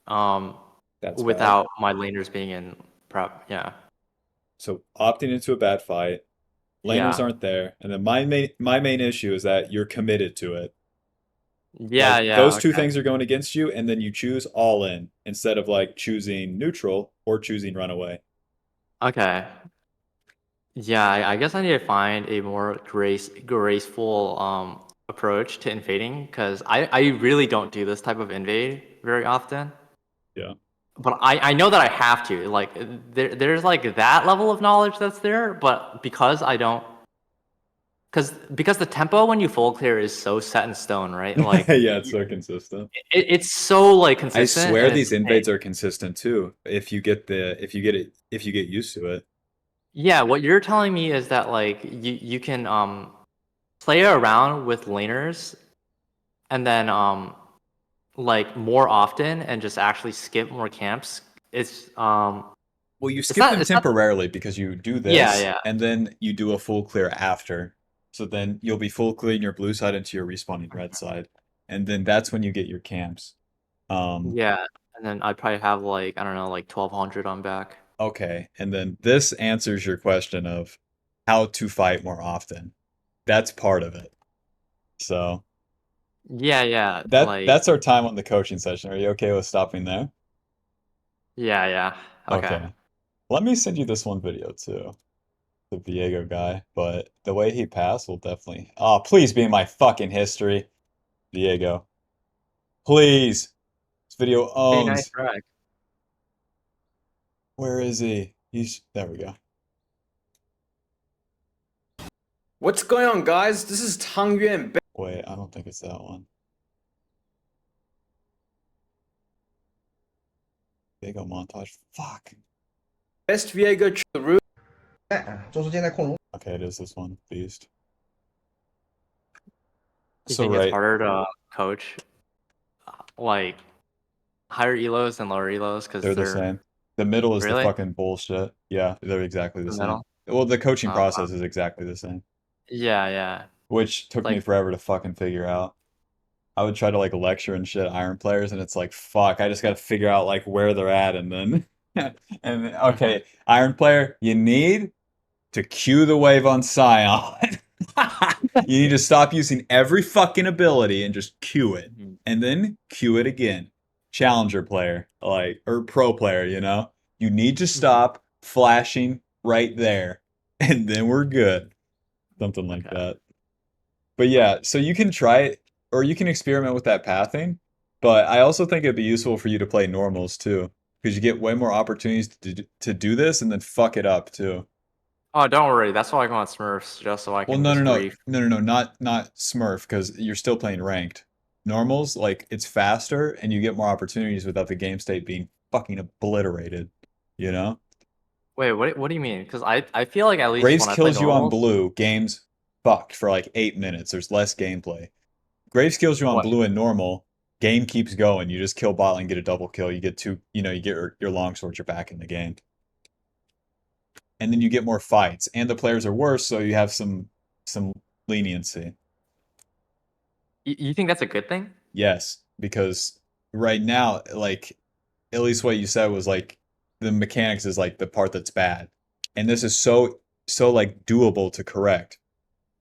um That's bad. without my laners being in prep. Yeah. So opting into a bad fight, laners Yeah. aren't there, and then my main issue is that you're committed to it. Yeah, Like yeah, those two okay. things are going against you, and then you choose all in instead of like choosing neutral or choosing runaway. Okay. Yeah, I guess I need to find a more graceful approach to invading because I really don't do this type of invade very often. Yeah. But I know that I have to. Like there's like that level of knowledge that's there, but because I don't because the tempo when you full clear is so set in stone, right? Like Yeah, it's so consistent. it's so like I consistent swear and these insane. invades are consistent too. If you get used to it. Yeah, what you're telling me is that like you can play around with laners and then like more often and just actually skip more camps. Well, you It's skip not them it's not temporarily because you do yeah, this yeah. and then you do a full clear after. So then you'll be full clearing your blue side into your respawning red side. And then that's when you get your camps. Um, Yeah. And then I'd probably have like I don't know, like 1200 on back. okay. And then this answers your question of how to fight more often. That's part of it. So Yeah, yeah. Like that's our time on the coaching session. Are you okay with stopping there? yeah, yeah. Okay. Okay. Let me send you this one video too. The Viego guy, but the way he passed will definitely. Oh, please be in my fucking history, Viego. Please. This video Hey, nice owns. track. Where is he? He's there. We go. What's going on, guys? This is Tang Yuan, Wait, I don't think it's that one. Viego montage. Fuck. best Viego Churu. 就是现在控龙 Okay, it is this one. Beast. You So think it's right, harder to coach like higher elos and lower elos because they're the they're same. The middle is the really fucking bullshit. Yeah, they're exactly the the same. middle? Well, the coaching Wow. process is exactly the same, Yeah, yeah. which took me Like forever to fucking figure out. I would try to like lecture and shit Iron players, and it's like, fuck, I just got to figure out like where they're at, and then, and mhm, okay, Iron player, you need to cue the wave on Scion. You need to stop using every fucking ability and just cue it, mhm, and then cue it again. Challenger player, like or pro player, you need to mhm. stop flashing right there, and then we're good. Something like Okay. that. But yeah, so you can try it or you can experiment with that pathing. But I also think it'd be useful for you to play normals too, because you get way more opportunities to do this and then fuck it up too. Oh, don't worry. That's why I go on Smurfs just so I Well, can just grief. not Smurf, because you're still playing ranked. Normals, like it's faster and you get more opportunities without the game state being fucking obliterated, you know? Wait, what do you mean? Because I feel like at least Graves when I play kills you on normals, blue, game's fucked for like 8 minutes. There's less gameplay. Graves kills you on what? blue and normal. Game keeps going. You just kill bot and get a double kill. You get two, you get your longsword, you're back in the game. And then you get more fights. And the players are worse, so you have some leniency. You think that's a good thing? Yes, because right now, like at least what you said was like the mechanics is like the part that's bad. And this is so like doable to correct.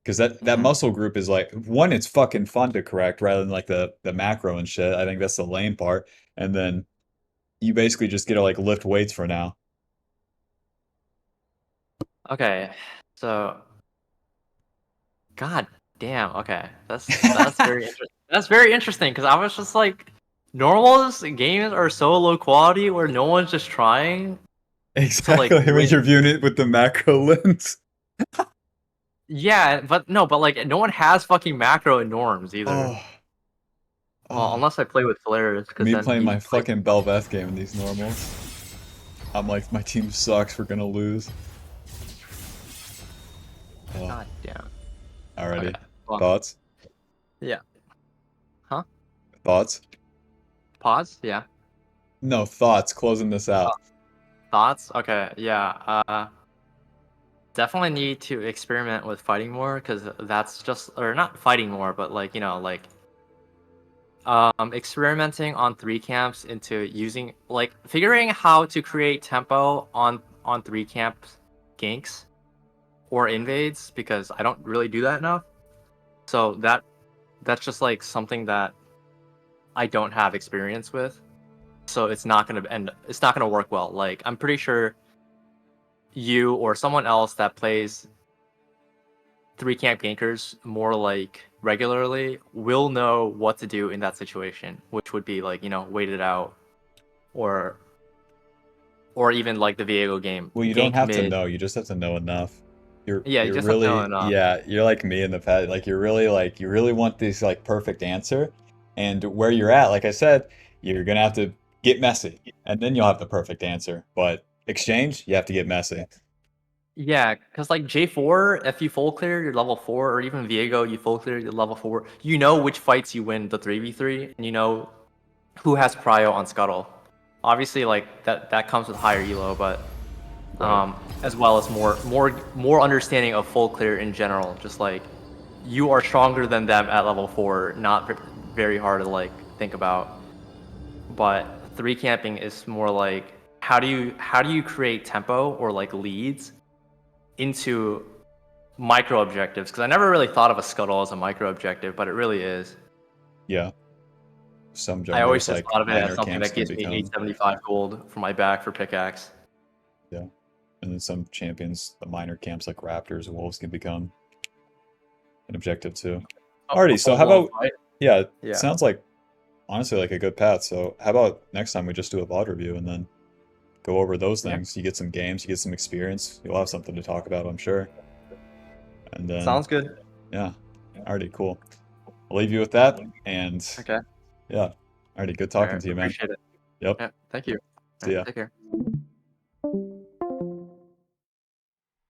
Because that Hmm. muscle group is like one, it's fucking fun to correct rather than like the macro and shit. I think that's the lame part. And then you basically just get to like lift weights for now. Okay. So, God damn. Okay, that's very interesting. That's very interesting because I was just like, normals games are so low quality where no one's just trying to like Exactly. When win. you're viewing it with the macro lens. Yeah, but no, but like no one has fucking macro in norms either. Oh, Well, oh. unless I play with flares, because Me then playing you my like, fucking Belveth game in these normals. I'm like, my team sucks. We're gonna lose. Oh, God damn. Okay. alrighty. Well, Thoughts? yeah. Huh? Thoughts? Pause. Yeah. No, thoughts. Closing this out. Thoughts? Okay. Yeah. Definitely need to experiment with fighting more because that's just or not fighting more, but like like experimenting on three camps into using like figuring how to create tempo on three camp ganks or invades because I don't really do that enough. So that's just like something that I don't have experience with, so it's not gonna work well. Like I'm pretty sure you or someone else that plays 3 camp gankers more like regularly will know what to do in that situation, which would be like, wait it out, or even like the Viego game. Well, you don't Gank have to mid. know. You just have to know enough. Yeah, you You're just have to know really enough. yeah, you're like me in the past. Like you really want this like perfect answer. And where you're at, like I said, you're gonna have to get messy, and then you'll have the perfect answer. But exchange, you have to get messy. Yeah, because like J4, if you full clear, you're level 4, or even Viego, you full clear, you're level 4. You know which fights you win the 3v3, and you know who has prio on Scuttle. Obviously, like that comes with higher elo, but Right. as well as more understanding of full clear in general. Just like you are stronger than them at level 4, not very hard to like think about. But 3 camping is more like how do you create tempo or like leads into micro objectives, because I never really thought of a scuttle as a micro objective, but it really is. Yeah. Some I always junglers just like thought of it as minor something camps that can gives me become 875 gold for my back for pickaxe. yeah. And then some champions, the minor camps like Raptors, Wolves can become an objective too. Oh, Alrighty, a so how full-blown about fight? yeah, Yeah. sounds like honestly like a good path. So how about next time we just do a VOD review and then go over those Yeah. things. You get some games, you get some experience. You'll have something to talk about, I'm sure. And then Sounds good. yeah. Alrighty, cool. I'll leave you with that and Okay. yeah. Alrighty, good All talking right. to you, man. Appreciate it. Yep. Yeah. Thank you. All See right, ya. take care.